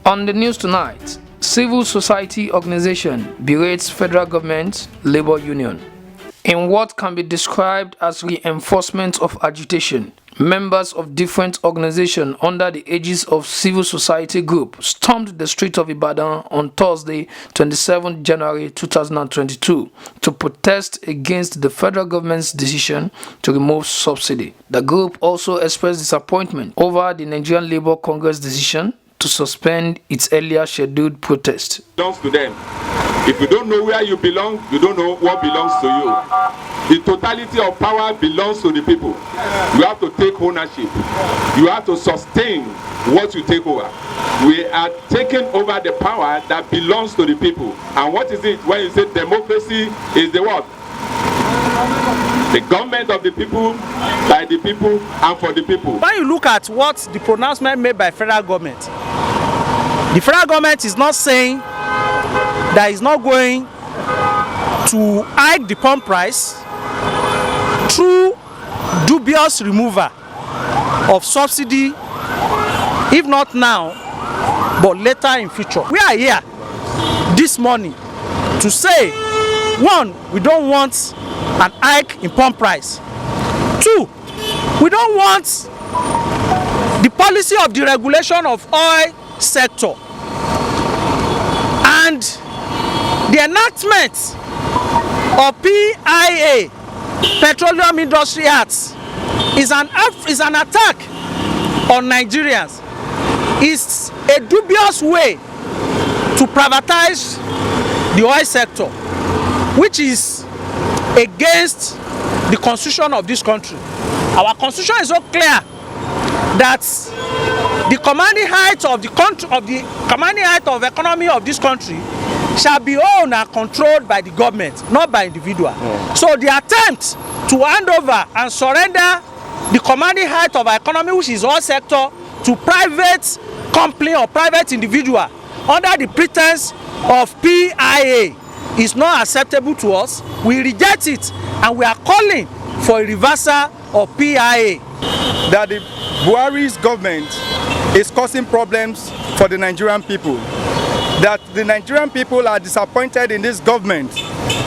On the news tonight, civil society organization berates federal government labor union. In what can be described as reinforcement of agitation, members of different organizations under the aegis of civil society group stormed the streets of Ibadan on Thursday, 27 January 2022 to protest against the federal government's decision to remove subsidy. The group also expressed disappointment over the Nigerian Labour Congress decision to suspend its earlier scheduled protest. Belongs to them. If you don't know where you belong, you don't know what belongs to you. The totality of power belongs to the people. You have to take ownership. You have to sustain what you take over. We are taking over the power that belongs to the people. And what is it when you say democracy is the what? The government of the people, by the people, and for the people. When you look at what the pronouncement made by federal government, the federal government is not saying that it's not going to hike the pump price through dubious removal of subsidy, if not now, but later in future. We are here this morning to say, one, we don't want an hike in pump price. Two, we don't want the policy of deregulation of oil sector and the enactment of PIA, Petroleum Industry Act, is an attack on Nigerians. It's a dubious way to privatize the oil sector, which is against the constitution of this country. Our constitution is so clear that the commanding height of the country, commanding height of economy of this country, shall be owned and controlled by the government, not by individual. So the attempt to hand over and surrender the commanding height of our economy, which is all sector, to private company or private individual under the pretense of PIA is not acceptable to us. We reject it, and we are calling for a reversal of PIA. That the Buhari's government is causing problems for the Nigerian people. That the Nigerian people are disappointed in this government.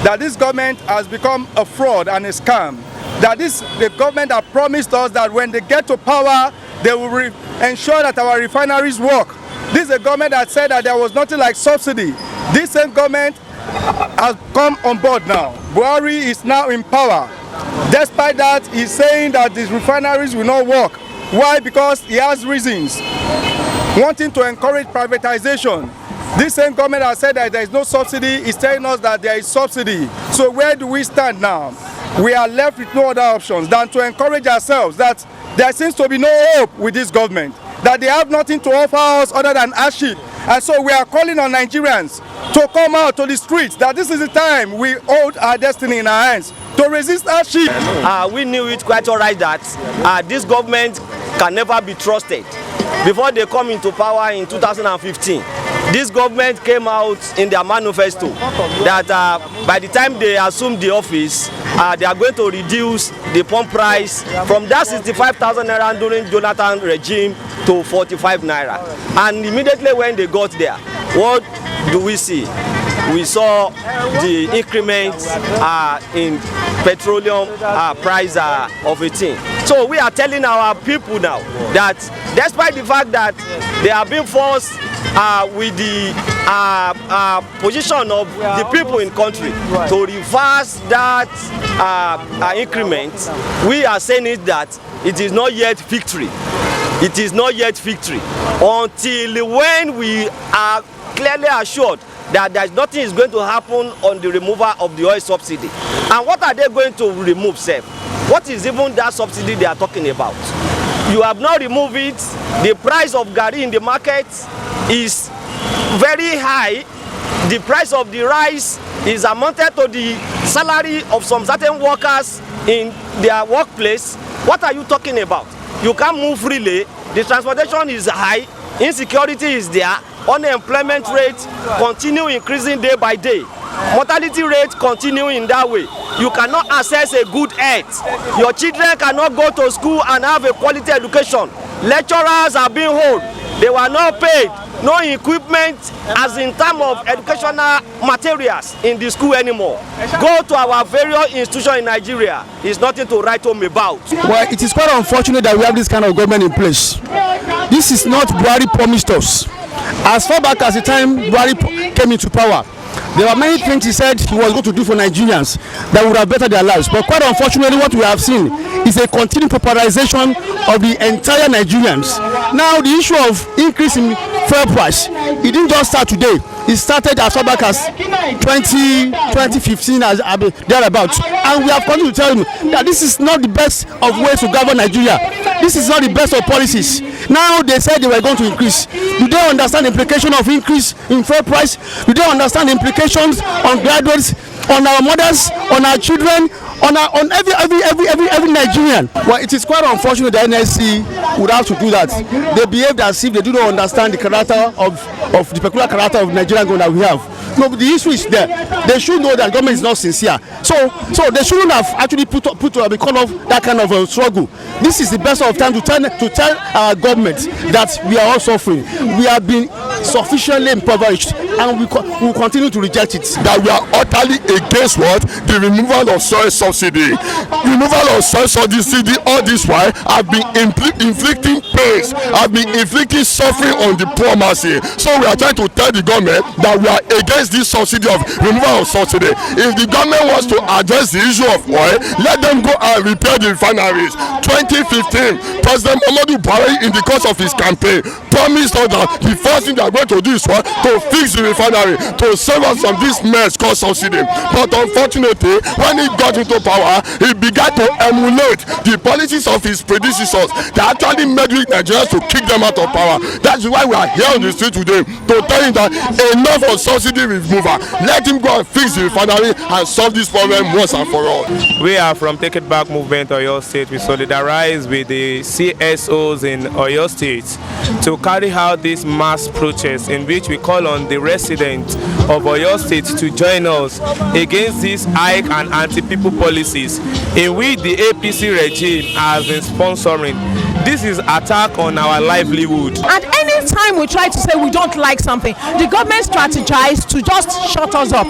That this government has become a fraud and a scam. That the government have promised us that when they get to power, they will ensure that our refineries work. This is a government that said that there was nothing like subsidy. This same government has come on board now. Buhari is now in power. Despite that, he's saying that these refineries will not work. Why? Because he has reasons. Wanting to encourage privatization. This same government has said that there is no subsidy, is telling us that there is subsidy. So where do we stand now? We are left with no other options than to encourage ourselves that there seems to be no hope with this government, that they have nothing to offer us other than hardship. And so we are calling on Nigerians to come out to the streets, that this is the time we hold our destiny in our hands to resist hardship. We knew it quite all right that this government can never be trusted. Before they come into power in 2015, this government came out in their manifesto that by the time they assume the office, they are going to reduce the pump price from that 65,000 naira during Jonathan regime to 45 naira. And immediately when they got there, what do we see? We saw the increment in petroleum price of 18. So we are telling our people now that despite the fact that they are being forced with the position of the people in country to reverse that increment, we are saying it that it is not yet victory. It is not yet victory until when we are clearly assured that nothing is going to happen on the removal of the oil subsidy. And what are they going to remove, sir? What is even that subsidy they are talking about? You have not removed it. The price of garri in the market is very high. The price of the rice is amounted to the salary of some certain workers in their workplace. What are you talking about? You can't move freely. The transportation is high. Insecurity is there. Unemployment rate continue increasing day by day. Mortality rate continue in that way. You cannot access a good health. Your children cannot go to school and have a quality education. Lecturers are being held. They were not paid. no equipment as in terms of educational materials in the school anymore. Go to our various institutions in Nigeria, it's nothing to write home about. Well, it is quite unfortunate that we have this kind of government in place. This is not Buhari promised us. As far back as the time Buhari came into power, there were many things he said he was going to do for Nigerians that would have bettered their lives. But quite unfortunately, what we have seen is a continued pauperization of the entire Nigerians. Now, the issue of increase in fuel price, it didn't just start today. It started as far back as 2015, as thereabouts. And we have continued to tell him that this is not the best of ways to govern Nigeria. This is not the best of policies. Now they said they were going to increase. Do they understand the implication of increase in fuel price? Do they understand the implications on graduates, on our mothers, on our children, on every Nigerian? Well, it is quite unfortunate that NSC would have to do that. They behave as if they do not understand the character of the peculiar character of Nigerian government that we have. No, but the issue is there. They should know that government is not sincere. So they shouldn't have actually put because of that kind of a struggle. This is the best of time to tell our government that we are all suffering. We have been sufficiently impoverished, and we will continue to reject it. That we are utterly against what? The removal of soil subsidy. Removal of soil subsidy all this while have been inflicting pains, have been inflicting suffering on the poor masses. So we are trying to tell the government that we are against this subsidy of removal of subsidy. If the government wants to address the issue of oil, let them go and repair the refineries. 2015, President Muhammadu Buhari, in the course of his campaign, promised us that the first thing they are going to do is what? To fix the refinery, to save us from this mess called subsidy. But unfortunately, when he got into power, he began to emulate the policies of his predecessors that actually made weak Nigerians to kick them out of power. That's why we are here on the street today to tell him that enough of subsidy removal. Let him go and fix the refinery and solve this problem once and for all. We are from Take It Back Movement Oyo State. We solidarize with the CSOs in Oyo State to carry out this mass protest in which we call on the residents of Oyo State to join us against these hike and anti-people policies in which the APC regime has been sponsoring. This is attack on our livelihood. And any time we try to say we don't like something, the government strategizes to just shut us up.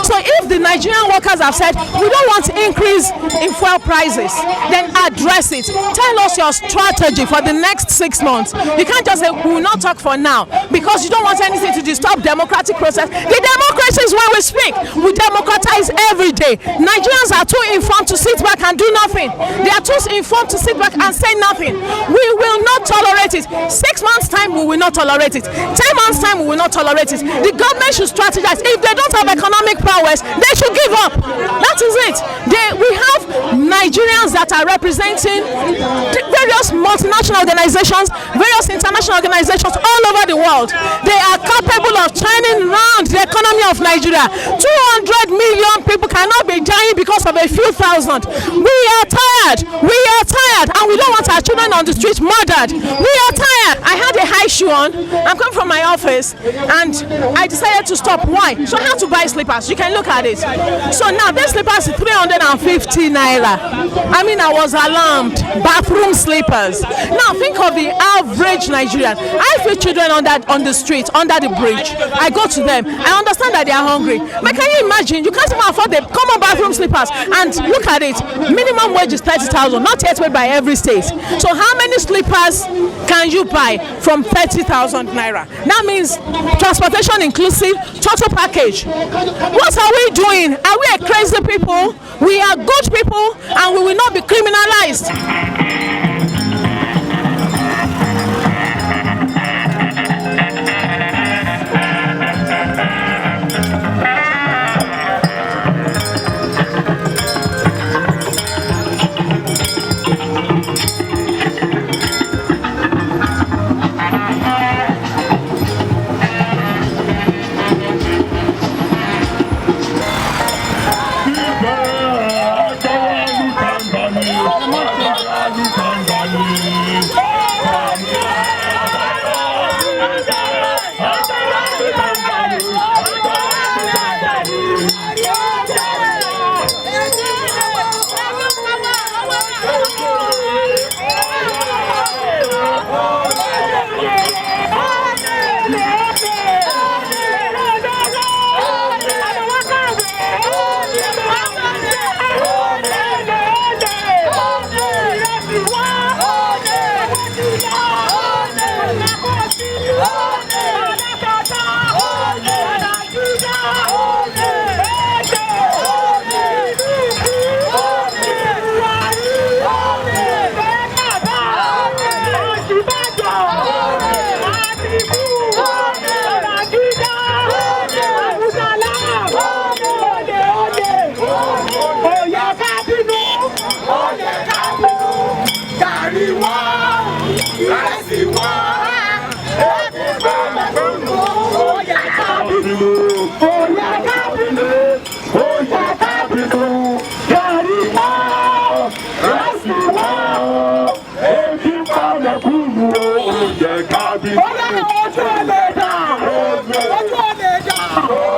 So if the Nigerian workers have said we don't want increase in fuel prices, then address it. Tell us your strategy for the next 6 months. You can't just say we will not talk for now because you don't want anything to disturb democratic process. The democracy is when we speak. We democratize every day. Nigerians are too informed to sit back and do nothing. They are too informed to sit back and say nothing. We will not tolerate it. 6 months time we will not tolerate it. 10 months time we will not tolerate it. The government should strategize. If they don't have economic powers, they should give up. That is it. We have Nigerians that are representing various multinational organizations, various international organizations all over the world. They are capable of turning around the economy of Nigeria. 200 million people cannot be dying because of a few thousand. We are tired. We are tired, and we don't want our children on the street murdered. We are tired. I had a high shoe on. I'm coming from my office, and I decided to stop. Why? So I had to buy slippers. You can look at it. So now this slippers is 350 naira. I mean, I was alarmed. Bathroom slippers. Now think of the average Nigerian. I feel children on the street, under the bridge. I go to them. I understand that they are hungry. But can you imagine? You can't even afford the common bathroom slippers. And look at it. Minimum wage is 30,000. Not yet paid by every state. So how many slippers can you buy from 30,000 naira? That means transportation inclusive, total package. What are we doing? Are we a crazy people? We are good people, and we will not be criminalized. Look Oh,